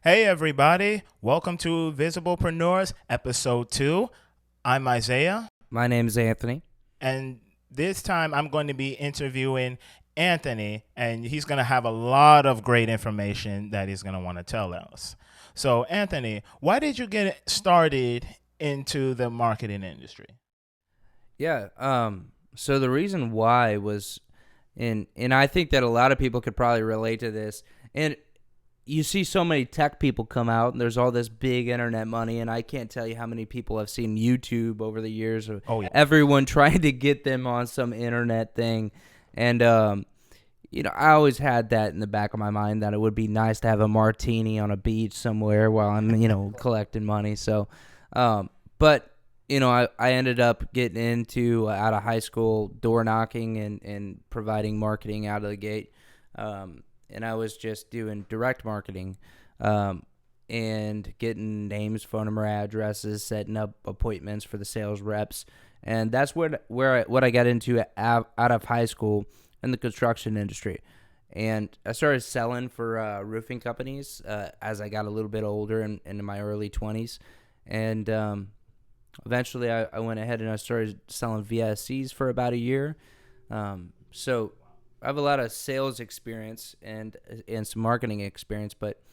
Hey everybody, welcome to Visiblepreneurs episode 2. I'm Isiah, My name is Anthony. and this time I'm going to be interviewing Anthony, and he's going to have a lot of great information that he's going to want to tell us. So Anthony, why did you get started into the marketing industry? So the reason why was and I think that a lot of people could probably relate to this. And you see so many tech people come out, and there's all this big internet money, and I can't tell you how many people have seen YouTube over the years of everyone trying to get them on some internet thing. And I always had that in the back of my mind that it would be nice to have a martini on a beach somewhere while I'm collecting money. So but I ended up getting into out of high school door knocking and providing marketing out of the gate. And I was just doing direct marketing and getting names, phone number, addresses, setting up appointments for the sales reps. And that's what I got into out of high school in the construction industry. And I started selling for roofing companies as I got a little bit older and in my early 20s. And eventually I went ahead and I started selling VSCs for about a year. So I have a lot of sales experience and some marketing experience, but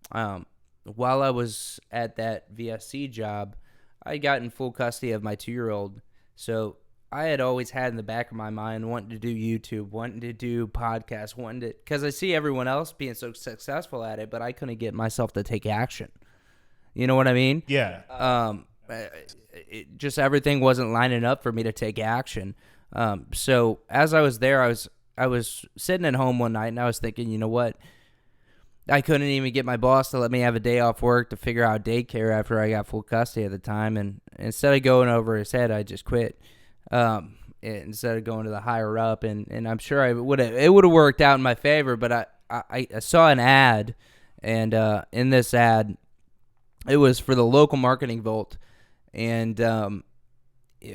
while I was at that VSC job, I got in full custody of my 2-year-old. So I had always had in the back of my mind wanting to do YouTube, wanting to do podcasts, because I see everyone else being so successful at it, but I couldn't get myself to take action. You know what I mean? Yeah. Just everything wasn't lining up for me to take action. So as I was there, I was sitting at home one night, and I was thinking, you know what? I couldn't even get my boss to let me have a day off work to figure out daycare after I got full custody at the time. And instead of going over his head, I just quit. Instead of going to the higher up, and I'm sure it would have worked out in my favor. But I saw an ad, and in this ad, it was for the local marketing vault, and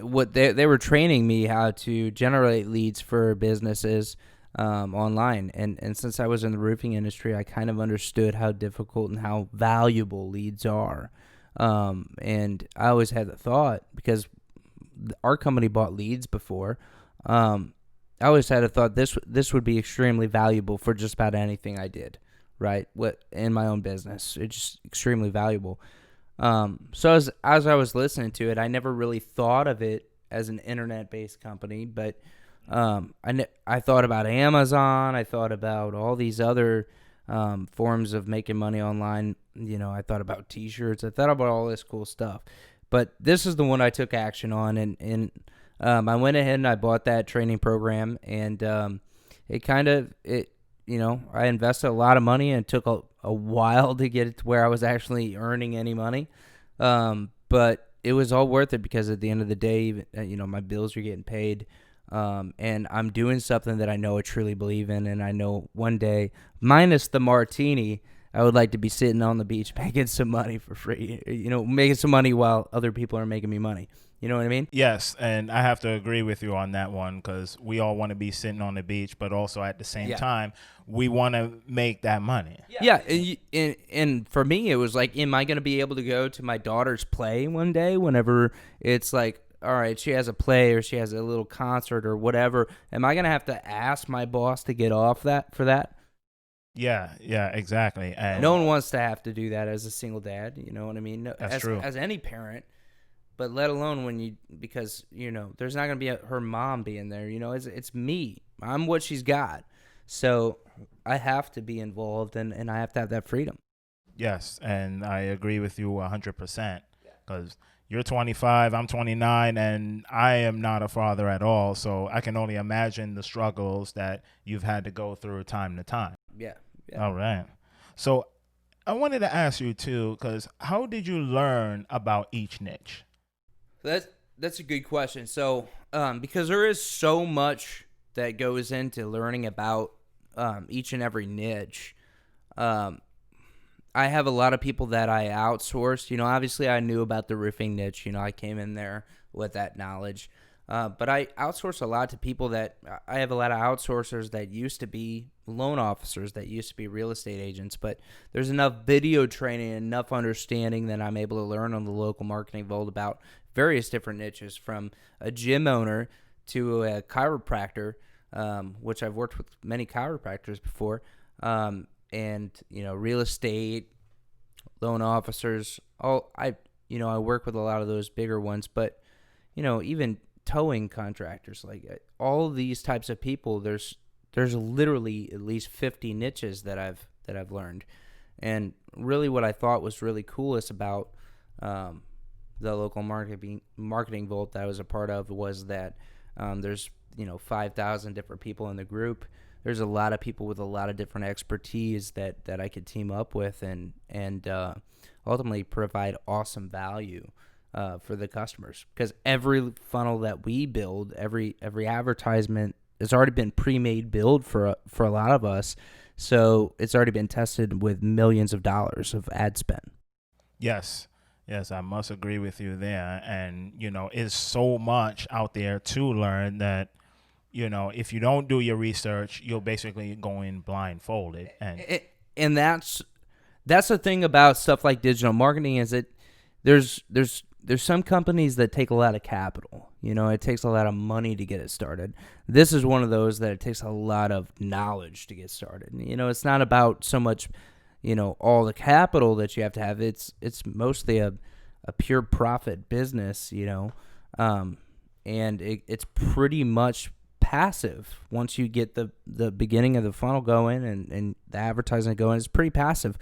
what they were training me how to generate leads for businesses online. And since I was in the roofing industry, I kind of understood how difficult and how valuable leads are. And I always had the thought, because our company bought leads before, I always had a thought this would be extremely valuable for just about anything I did, right? In my own business, it's just extremely valuable. So as I was listening to it, I never really thought of it as an internet-based company, but I thought about Amazon. I thought about all these other forms of making money online. I thought about T-shirts. I thought about all this cool stuff. But this is the one I took action on, and I went ahead and I bought that training program, and I invested a lot of money, and it took a while to get it to where I was actually earning any money. But it was all worth it, because at the end of the day, my bills are getting paid. And I'm doing something that I know I truly believe in, and I know one day, minus the martini, I would like to be sitting on the beach making some money for free, making some money while other people are making me money. You know what I mean? Yes, and I have to agree with you on that one, because we all want to be sitting on the beach, but also at the same time, we want to make that money. Yeah, and for me, it was like, am I going to be able to go to my daughter's play one day whenever it's like, all right, she has a play or she has a little concert or whatever? Am I going to have to ask my boss to get off for that? Yeah, exactly. And no one wants to have to do that as a single dad, you know what I mean? That's true. As any parent. But let alone because there's not going to be her mom being there. It's me. I'm what she's got. So I have to be involved, and I have to have that freedom. Yes, and I agree with you 100%, because you're 25, I'm 29, and I am not a father at all. So I can only imagine the struggles that you've had to go through time to time. Yeah. All right. So I wanted to ask you, too, because how did you learn about each niche? That's a good question. So, because there is so much that goes into learning about each and every niche, I have a lot of people that I outsourced. Obviously I knew about the roofing niche. I came in there with that knowledge. But I outsource a lot to people that I have a lot of outsourcers that used to be loan officers, that used to be real estate agents. But there's enough video training, enough understanding that I'm able to learn on the local marketing vault about various different niches, from a gym owner to a chiropractor, which I've worked with many chiropractors before, and real estate, loan officers. I work with a lot of those bigger ones, but even towing contractors, like all these types of people. There's literally at least 50 niches that I've learned, and really what I thought was really coolest about the local marketing vault that I was a part of was that there's 5,000 different people in the group. There's a lot of people with a lot of different expertise that I could team up with and ultimately provide awesome value for the customers, because every funnel that we build, every advertisement has already been pre-made build for a lot of us, so it's already been tested with millions of dollars of ad spend. Yes, I must agree with you there. And it's so much out there to learn that if you don't do your research, you'll basically go in blindfolded. And that's the thing about stuff like digital marketing, is that there's some companies that take a lot of capital. It takes a lot of money to get it started. This is one of those that it takes a lot of knowledge to get started. It's not about so much, all the capital that you have to have. It's mostly a pure profit business, and it's pretty much passive. Once you get the beginning of the funnel going and the advertising going, it's pretty passive.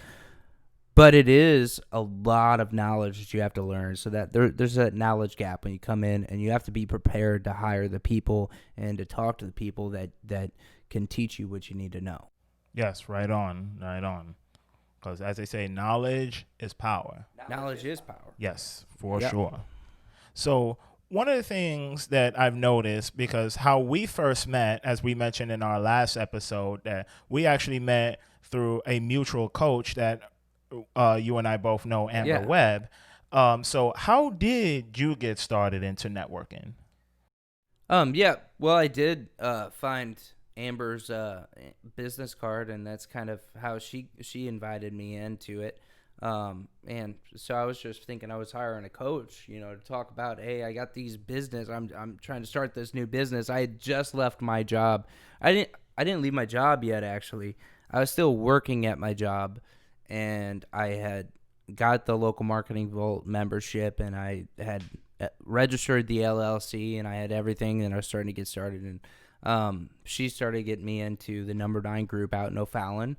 But it is a lot of knowledge that you have to learn, so that there's a knowledge gap when you come in, and you have to be prepared to hire the people and to talk to the people that can teach you what you need to know. Yes, right on. Because as they say, knowledge is power. Knowledge is power. Yes, for sure. So one of the things that I've noticed, because how we first met, as we mentioned in our last episode, that we actually met through a mutual coach that you and I both know, Amber Webb. So how did you get started into networking? Well, I did find Amber's business card, and that's kind of how she invited me into it. And so I was just thinking I was hiring a coach, to talk about, hey, I got these business. I'm trying to start this new business. I had just left my job. I didn't leave my job yet, actually. I was still working at my job, and I had got the local marketing vault membership, and I had registered the LLC, and I had everything, and I was starting to get started. And she started getting me into the number 9 group out in O'Fallon,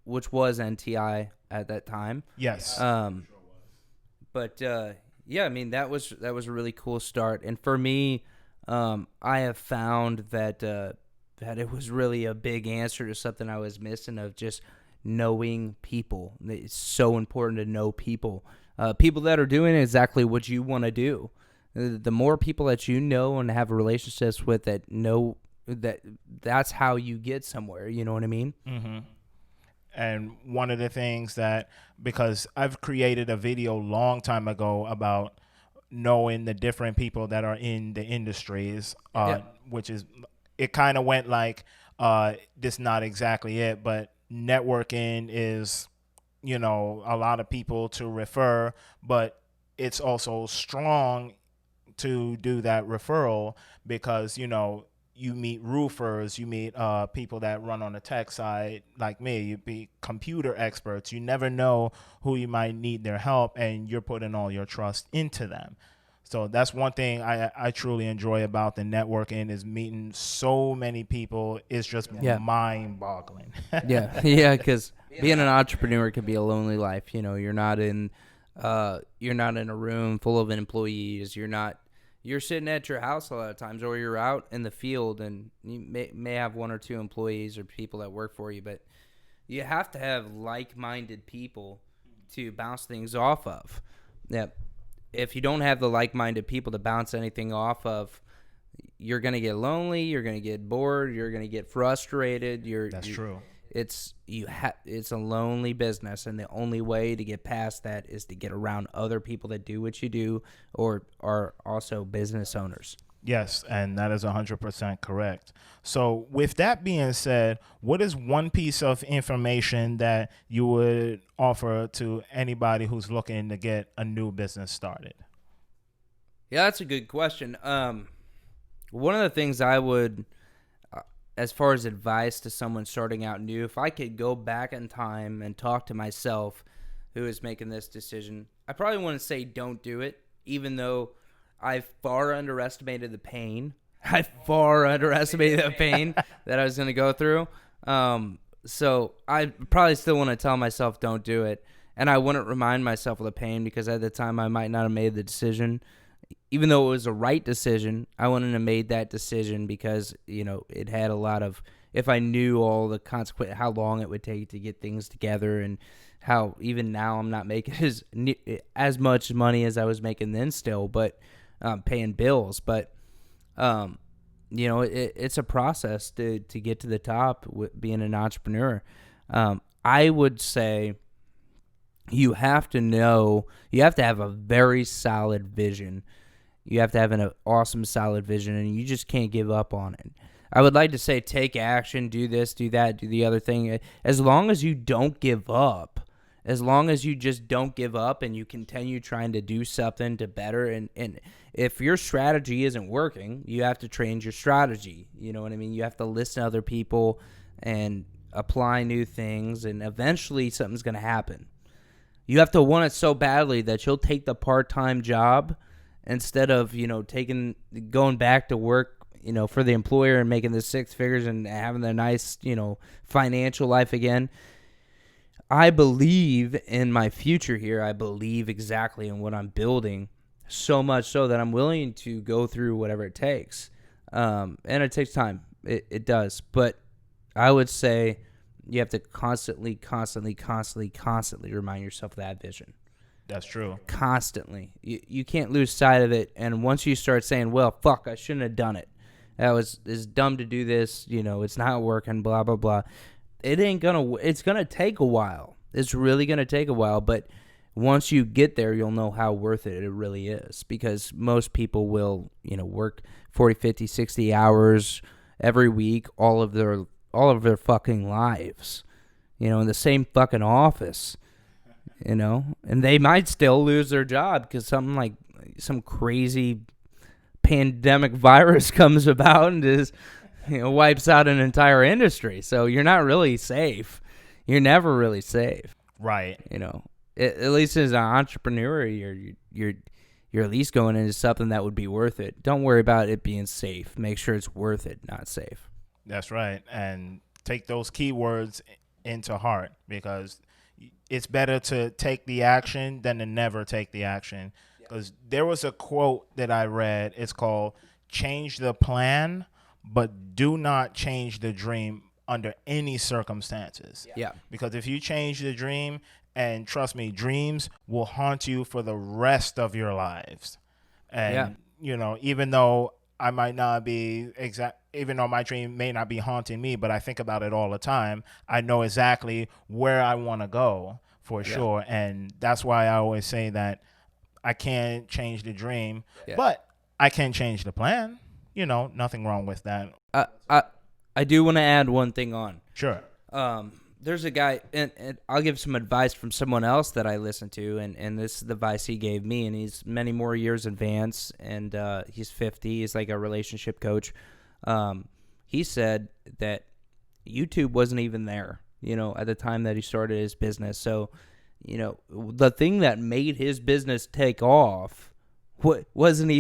which was NTI at that time. Yes. But I mean, that was a really cool start. And for me, I have found that it was really a big answer to something I was missing, of just knowing people. It's so important to know people that are doing exactly what you want to do. The more people that you know and have relationships with that know that's how you get somewhere. You know what I mean? Mm-hmm. And one of the things that, because I've created a video long time ago about knowing the different people that are in the industries, which is, it kind of went like, this not exactly it, but networking is, a lot of people to refer, but it's also strong to do that referral, because, you meet roofers, you meet people that run on the tech side like me, you be computer experts. You never know who you might need their help, and you're putting all your trust into them. So that's one thing I truly enjoy about the networking, is meeting so many people. It's just mind-boggling. Because being an entrepreneur can be a lonely life. You're not in a room full of employees. You're sitting at your house a lot of times, or you're out in the field, and you may have 1 or 2 employees or people that work for you, but you have to have like-minded people to bounce things off of. If you don't have the like-minded people to bounce anything off of, you're going to get lonely, you're going to get bored, you're going to get frustrated. That's true. it's a lonely business, and the only way to get past that is to get around other people that do what you do or are also business owners. Yes, and that is 100% correct. So, with that being said, what is one piece of information that you would offer to anybody who's looking to get a new business started? Yeah, that's a good question. One of the things I would, as far as advice to someone starting out new, if I could go back in time and talk to myself who is making this decision, I probably wouldn't say don't do it, even though I far underestimated the pain. I far underestimated the pain that I was going to go through. So I probably still want to tell myself don't do it. And I wouldn't remind myself of the pain because at the time I might not have made the decision. Even though it was a right decision, I wouldn't have made that decision because, it had a lot of, if I knew all the consequence, how long it would take to get things together and how even now I'm not making as much money as I was making then still, but paying bills. But, it's a process to get to the top with being an entrepreneur. I would say you have to have a very solid vision. You have to have an awesome, solid vision, and you just can't give up on it. I would like to say take action, do this, do that, do the other thing. As long as you don't give up, as long as you just don't give up and you continue trying to do something to better, and if your strategy isn't working, you have to change your strategy. You know what I mean? You have to listen to other people and apply new things, and eventually something's going to happen. You have to want it so badly that you'll take the part-time job instead of, going back to work, for the employer and making the six figures and having a nice, financial life again. I believe in my future here. I believe exactly in what I'm building, so much so that I'm willing to go through whatever it takes. And it takes time. It does. But I would say you have to constantly remind yourself of that vision. That's true. Constantly. You can't lose sight of it. And once you start saying, well, fuck, I shouldn't have done it. It's dumb to do this. It's not working, blah, blah, blah. It's going to take a while. It's really going to take a while. But once you get there, you'll know how worth it really is. Because most people will, work 40, 50, 60 hours every week, all of their fucking lives, in the same fucking office. And they might still lose their job because something like some crazy pandemic virus comes about and just, wipes out an entire industry. So you're not really safe. You're never really safe. Right. At least as an entrepreneur, you're at least going into something that would be worth it. Don't worry about it being safe. Make sure it's worth it, not safe. That's right. And take those keywords into heart because it's better to take the action than to never take the action. Because there was a quote that I read. It's called "Change the plan, but do not change the dream under any circumstances." Yeah. Because if you change the dream, and trust me, dreams will haunt you for the rest of your lives. And, even though I might not be even though my dream may not be haunting me, but I think about it all the time, I know exactly where I want to go for sure. And that's why I always say that I can't change the dream, but I can change the plan. Nothing wrong with that. I do want to add one thing on. Sure. There's a guy, and I'll give some advice from someone else that I listen to, and this is the advice he gave me, and he's many more years advanced, and he's 50. He's like a relationship coach. He said that YouTube wasn't even there, at the time that he started his business. So, the thing that made his business take off it didn't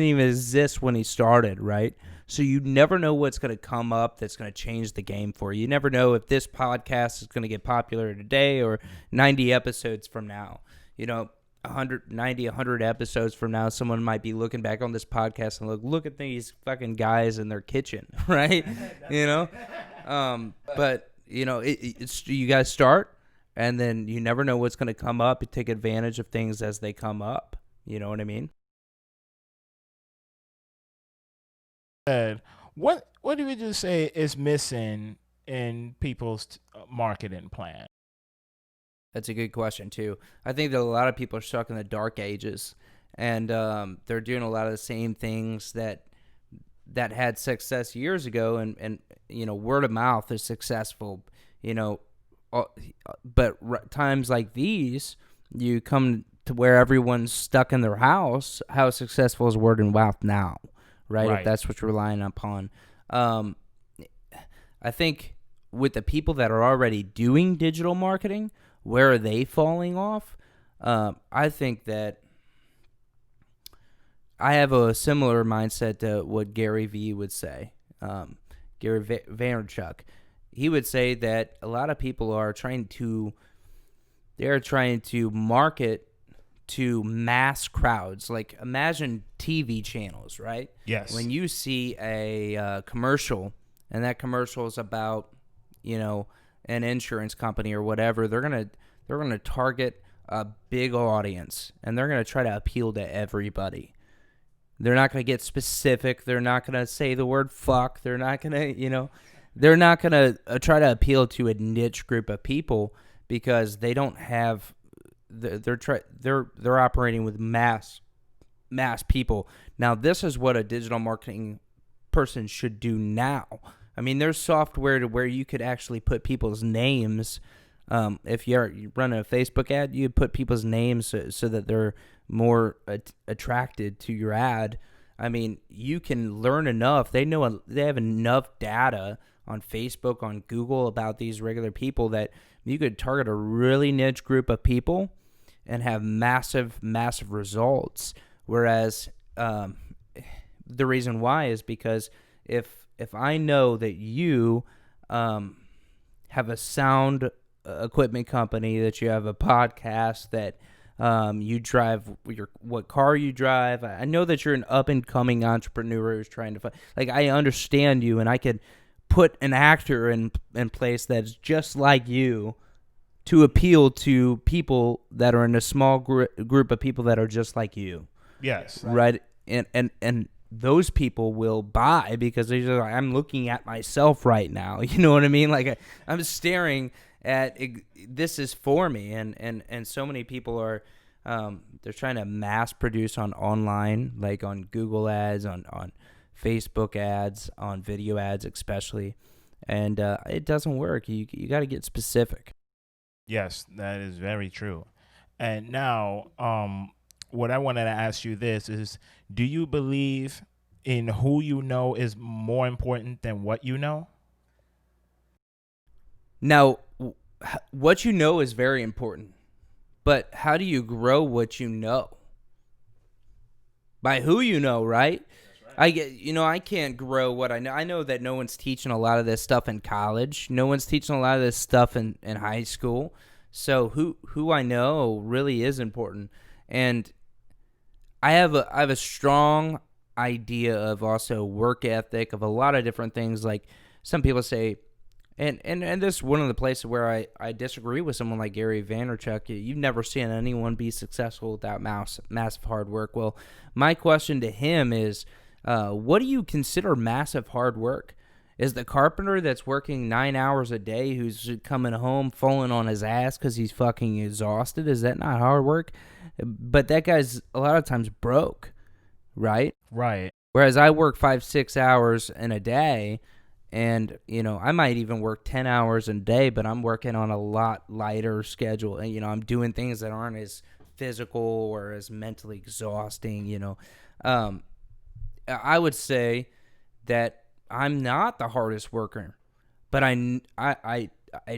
even exist when he started, right? So you never know what's going to come up that's going to change the game for you. You never know if this podcast is going to get popular today or 90 episodes from now. 100 episodes from now, someone might be looking back on this podcast and look at these fucking guys in their kitchen, right? But it's you guys start, and then you never know what's going to come up. You take advantage of things as they come up. You know what I mean? What do we just say is missing in people's marketing plan? That's a good question too. I think that a lot of people are stuck in the dark ages, and they're doing a lot of the same things that had success years ago, and word of mouth is successful. But times like these, you come to where everyone's stuck in their house. How successful is word of mouth now, right? If that's what you're relying upon. I think with the people that are already doing digital marketing, where are they falling off? I think that I have a similar mindset to what Gary Vee would say. Gary Vaynerchuk. He would say that a lot of people are trying to market to mass crowds. Like, imagine TV channels, right? Yes. When you see a commercial, and that commercial is about, an insurance company or whatever, they're gonna target a big audience, and they're gonna try to appeal to everybody. They're not gonna get specific. They're not gonna say the word fuck. They're not gonna, they're not gonna try to appeal to a niche group of people, because they don't have. They're operating with mass people. Now, this is what a digital marketing person should do now. I mean, there's software to where you could actually put people's names. If you run a Facebook ad, you put people's names so that they're more attracted to your ad. I mean, you can learn enough. They have enough data on Facebook, on Google about these regular people that you could target a really niche group of people and have massive results. Whereas the reason why is because if I know that you have a sound equipment company, that you have a podcast, that you drive what car you drive, I know that you're an up and coming entrepreneur who's trying to I understand you, and I could put an actor in place that's just like you to appeal to people that are in a small group of people that are just like you. Yes. Right. And those people will buy because they're just like, I'm looking at myself right now. You know what I mean? Like, I'm staring at this is for me. And so many people are, they're trying to mass produce online, like on Google ads, on Facebook ads, on video ads, especially. And it doesn't work. You got to get specific. Yes, that is very true. And now, what I wanted to ask you this is, do you believe in who you know is more important than what you know? Now, what you know is very important, but how do you grow what you know? By who you know, right? I can't grow what I know. I know that no one's teaching a lot of this stuff in college. No one's teaching a lot of this stuff in high school. So who I know really is important. And I have a strong idea of also work ethic, of a lot of different things. Like, some people say, and this is one of the places where I disagree with someone like Gary Vaynerchuk. You've never seen anyone be successful without massive hard work. Well, my question to him is, what do you consider massive hard work? Is the carpenter that's working 9 hours a day, who's coming home falling on his ass because he's fucking exhausted, is that not hard work? But that guy's a lot of times broke, right? Right. Whereas I work 5-6 hours in a day, and I might even work 10 hours a day, but I'm working on a lot lighter schedule, and I'm doing things that aren't as physical or as mentally exhausting. I would say that I'm not the hardest worker, but I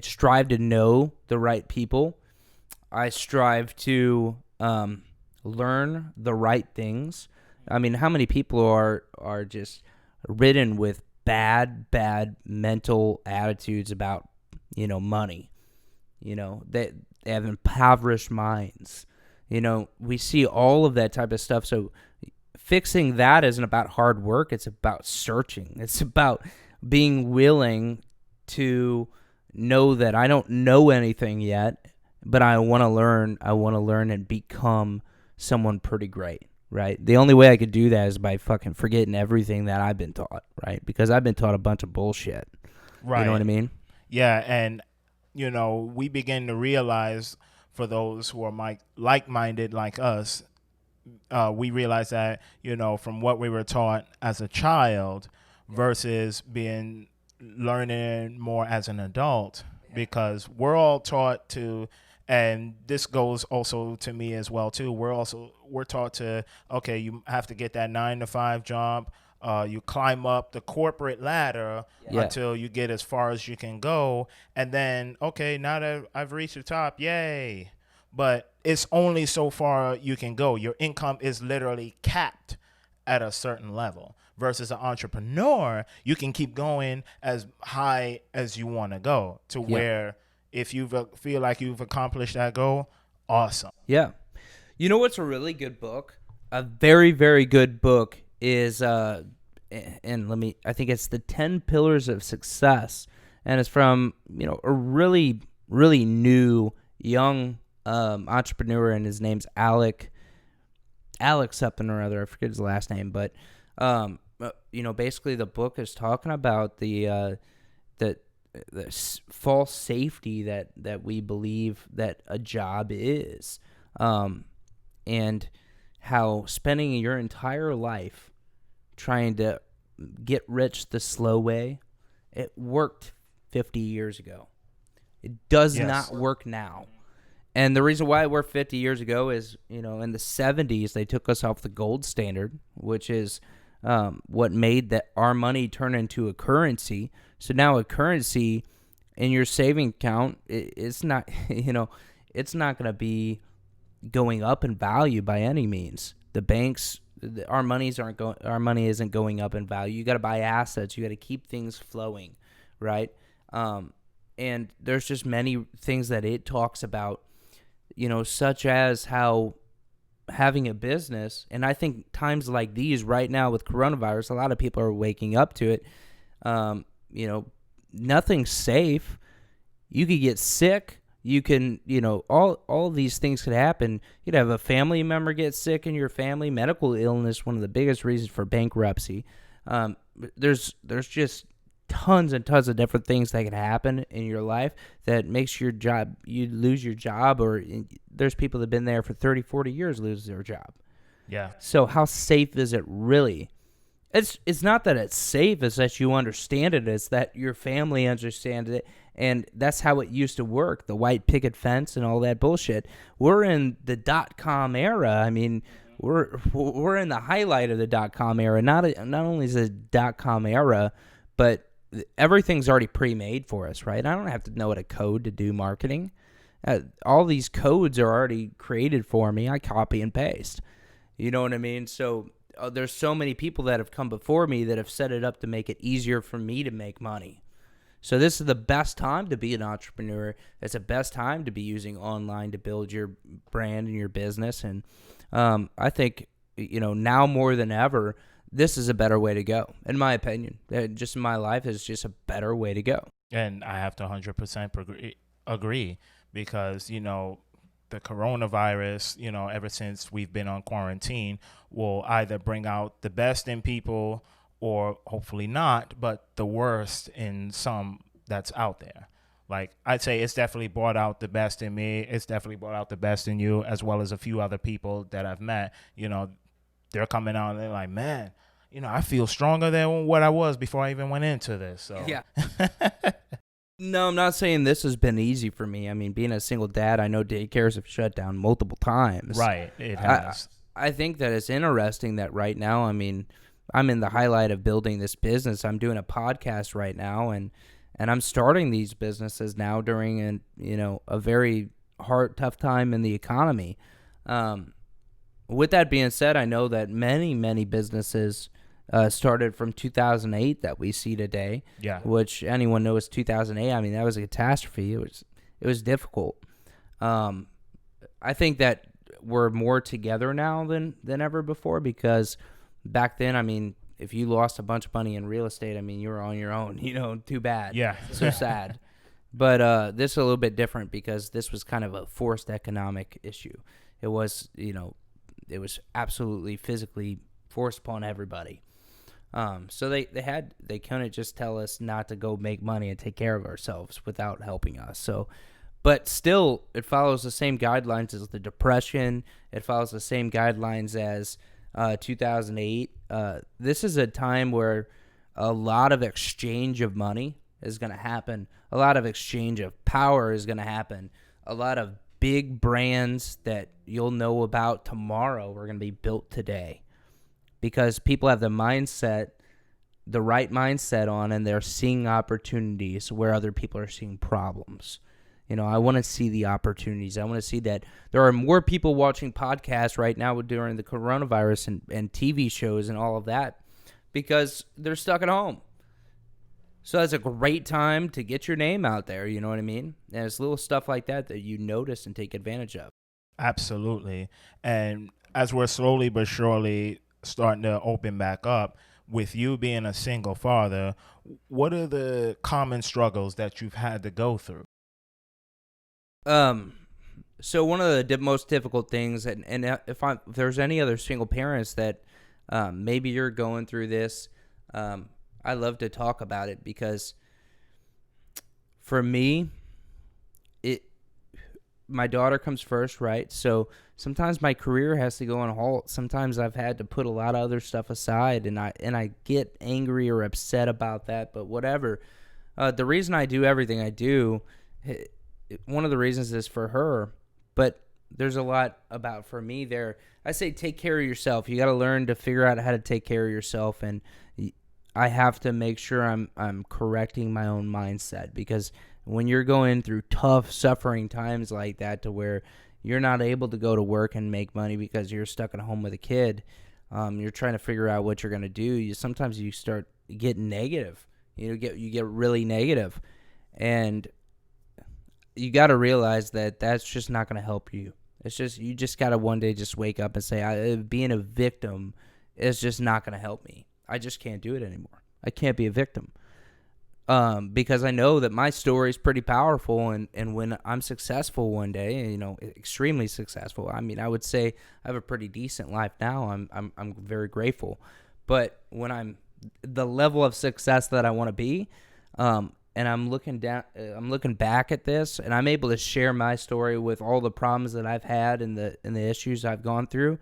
strive to know the right people. I strive to learn the right things. I mean, how many people are just ridden with bad mental attitudes about money? They have impoverished minds. We see all of that type of stuff. So fixing that isn't about hard work. It's about searching. It's about being willing to know that I don't know anything yet, but I want to learn. I want to learn and become someone pretty great, right? The only way I could do that is by forgetting everything that I've been taught, right? Because I've been taught a bunch of bullshit. Right. You know what I mean? Yeah, and we begin to realize, for those who are like-minded like us, we realize that from what we were taught as a child versus being learning more as an adult, because we're all taught to, and this goes also to me as well too, we're taught to, okay, you have to get that 9 to 5 job. You climb up the corporate ladder Yeah. until you get as far as you can go, and then, okay, now that I've reached the top, yay. But it's only so far you can go. Your income is literally capped at a certain level. Versus an entrepreneur, you can keep going as high as you want to go, to where if you feel like you've accomplished that goal, awesome. Yeah. You know what's a really good book? A very, very good book is I think it's The 10 Pillars of Success, and it's from, a really, really new young entrepreneur, and his name's Alex something or other. I forget his last name, but basically the book is talking about the false safety that we believe that a job is, and how spending your entire life trying to get rich the slow way, it worked 50 years ago. It does not work now. And the reason why it worked 50 years ago is, in the 70s, they took us off the gold standard, which is what made our money turn into a currency. So now a currency in your saving account, it's not, it's not going to be going up in value by any means. The banks, our money isn't going up in value. You got to buy assets. You got to keep things flowing, right? And there's just many things that it talks about, such as how having a business, and I think times like these right now with coronavirus, a lot of people are waking up to it. Nothing's safe. You could get sick. You can, all these things could happen. You'd have a family member get sick in your family. Medical illness, one of the biggest reasons for bankruptcy. There's just tons and tons of different things that can happen in your life that makes you lose your job, or there's people that have been there for 30, 40 years lose their job. Yeah. So how safe is it really? It's not that it's safe, it's that you understand it, it's that your family understands it, and that's how it used to work, the white picket fence and all that bullshit. We're in the .com era. I mean, we're in the highlight of the .com era. Not only is it a .com era, but everything's already pre-made for us, right? I don't have to know how to code to do marketing. All these codes are already created for me. I copy and paste. You know what I mean? So there's so many people that have come before me that have set it up to make it easier for me to make money. So this is the best time to be an entrepreneur. It's the best time to be using online to build your brand and your business. And I think, now more than ever, this is a better way to go, in my opinion. Just in my life, it's just a better way to go. And I have to 100% agree, because, the coronavirus, ever since we've been on quarantine, will either bring out the best in people or hopefully not, but the worst in some that's out there. Like, I'd say it's definitely brought out the best in me. It's definitely brought out the best in you, as well as a few other people that I've met. They're coming out and they're like, man, I feel stronger than what I was before I even went into this. So. Yeah. No, I'm not saying this has been easy for me. I mean, being a single dad, I know daycares have shut down multiple times. Right, it has. I think that it's interesting that right now, I mean, I'm in the highlight of building this business. I'm doing a podcast right now, and I'm starting these businesses now during a very hard, tough time in the economy. With that being said, I know that many, many businesses started from 2008 that we see today. Yeah. Which anyone knows 2008. I mean, that was a catastrophe. It was difficult. I think that we're more together now than ever before, because back then, I mean, if you lost a bunch of money in real estate, I mean, you were on your own. Too bad. Yeah. So sad. But this is a little bit different, because this was kind of a forced economic issue. It was, it was absolutely physically forced upon everybody. So they couldn't just tell us not to go make money and take care of ourselves without helping us. So, but still, it follows the same guidelines as the Depression. It follows the same guidelines as 2008. This is a time where a lot of exchange of money is going to happen. A lot of exchange of power is going to happen. A lot of big brands that you'll know about tomorrow are going to be built today because people have the right mindset on, and they're seeing opportunities where other people are seeing problems. I want to see the opportunities. I want to see that there are more people watching podcasts right now during the coronavirus and TV shows and all of that because they're stuck at home. So that's a great time to get your name out there, you know what I mean? And it's little stuff like that you notice and take advantage of. Absolutely. And as we're slowly but surely starting to open back up, with you being a single father, what are the common struggles that you've had to go through? So one of the most difficult things, and if there's any other single parents that maybe you're going through this, I love to talk about it because for me, my daughter comes first, right? So sometimes my career has to go on halt. Sometimes I've had to put a lot of other stuff aside, and I get angry or upset about that. But whatever. The reason I do everything I do, one of the reasons is for her, but there's a lot about for me there. I say take care of yourself. You got to learn to figure out how to take care of yourself, and I have to make sure I'm correcting my own mindset because when you're going through tough, suffering times like that to where you're not able to go to work and make money because you're stuck at home with a kid, you're trying to figure out what you're going to do. Sometimes you start getting negative. You get really negative, and you got to realize that that's just not going to help you. It's just you just got to one day just wake up and say, being a victim is just not going to help me. I just can't do it anymore. I can't be a victim. Because I know that my story is pretty powerful, and when I'm successful one day, extremely successful. I mean, I would say I have a pretty decent life now. I'm very grateful, but when I'm the level of success that I want to be, and I'm looking back at this, and I'm able to share my story with all the problems that I've had and the issues I've gone through,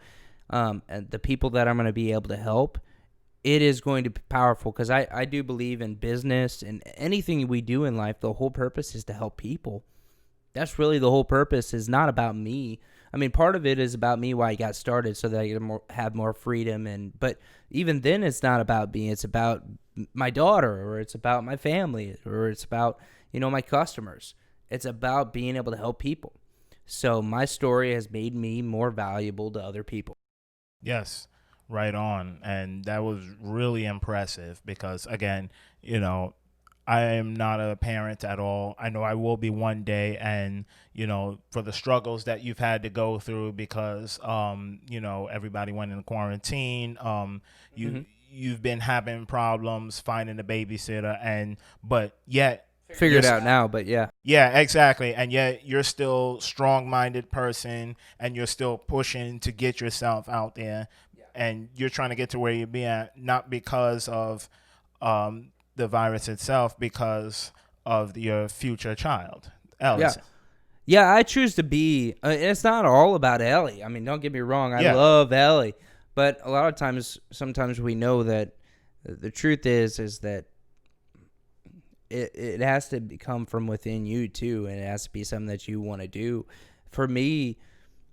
and the people that I'm going to be able to help. It is going to be powerful because I do believe in business and anything we do in life. The whole purpose is to help people. That's really the whole purpose. Is not about me. I mean, part of it is about me, why I got started, so that I can have more freedom. But even then, it's not about me. It's about my daughter, or it's about my family, or it's about my customers. It's about being able to help people. So my story has made me more valuable to other people. Yes. Right on. And that was really impressive because, again, I am not a parent at all. I know I will be one day. And, for the struggles that you've had to go through because, everybody went in quarantine. You've been having problems finding a babysitter but yet. Figure it out now, but yeah. Yeah, exactly. And yet you're still strong-minded person and you're still pushing to get yourself out there. And you're trying to get to where you're being, not because of the virus itself, because of your future child, Ellie. Yeah, I choose to be. It's not all about Ellie. I mean, don't get me wrong. I love Ellie. But a lot of times, sometimes we know that the truth is that it has to come from within you, too. And it has to be something that you want to do. For me,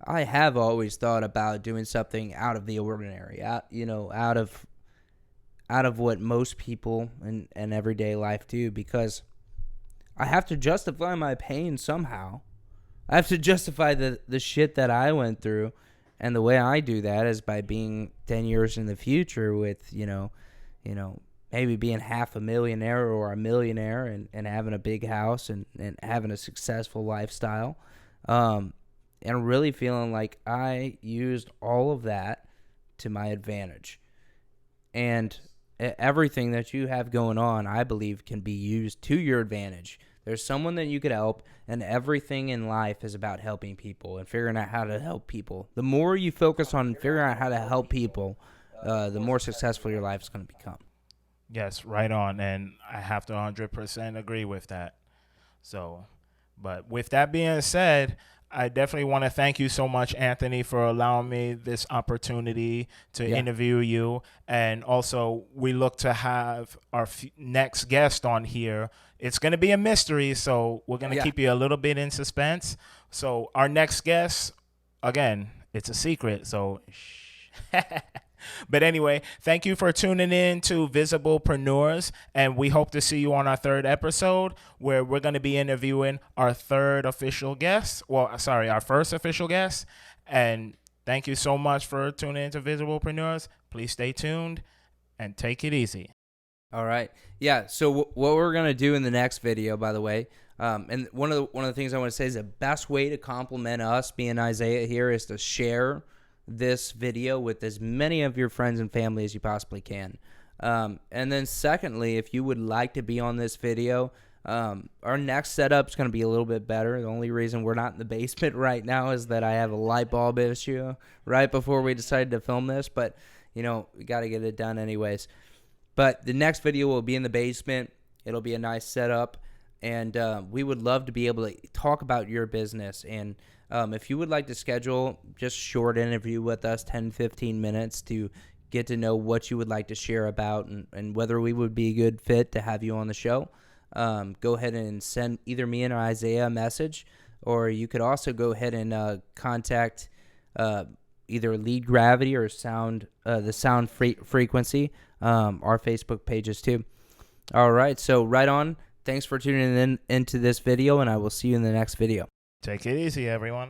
I have always thought about doing something out of the ordinary, out of what most people in everyday life do, because I have to justify my pain somehow. I have to justify the shit that I went through, and the way I do that is by being 10 years in the future with, maybe being half a millionaire or a millionaire and having a big house and having a successful lifestyle. And really feeling like I used all of that to my advantage. And everything that you have going on, I believe, can be used to your advantage. There's someone that you could help, and everything in life is about helping people and figuring out how to help people. The more you focus on figuring out how to help people, the more successful your life is going to become. Yes, right on. And I have to 100% agree with that. So, but with that being said, I definitely want to thank you so much, Anthony, for allowing me this opportunity to Yeah. interview you. And also, we look to have our next guest on here. It's going to be a mystery, so we're going to keep you a little bit in suspense. So, our next guest, again, it's a secret. So, shh. But anyway, thank you for tuning in to Visiblepreneurs, and we hope to see you on our third episode where we're going to be interviewing our third official guest. Well, sorry, our first official guest. And thank you so much for tuning in to Visiblepreneurs. Please stay tuned and take it easy. All right. Yeah. So what we're gonna do in the next video, by the way, and one of the things I want to say is the best way to compliment us, me and Isiah here, is to share this video with as many of your friends and family as you possibly can. And then secondly, if you would like to be on this video, our next setup is going to be a little bit better. The only reason we're not in the basement right now is that I have a light bulb issue right before we decided to film this, but we got to get it done anyways. But the next video will be in the basement. It'll be a nice setup, and we would love to be able to talk about your business. And if you would like to schedule just short interview with us, 10, 15 minutes to get to know what you would like to share about and whether we would be a good fit to have you on the show, go ahead and send either me or Isiah a message, or you could also go ahead and contact either LeadGravity or the Sound Frequency, our Facebook pages too. All right, so right on. Thanks for tuning in into this video, and I will see you in the next video. Take it easy, everyone.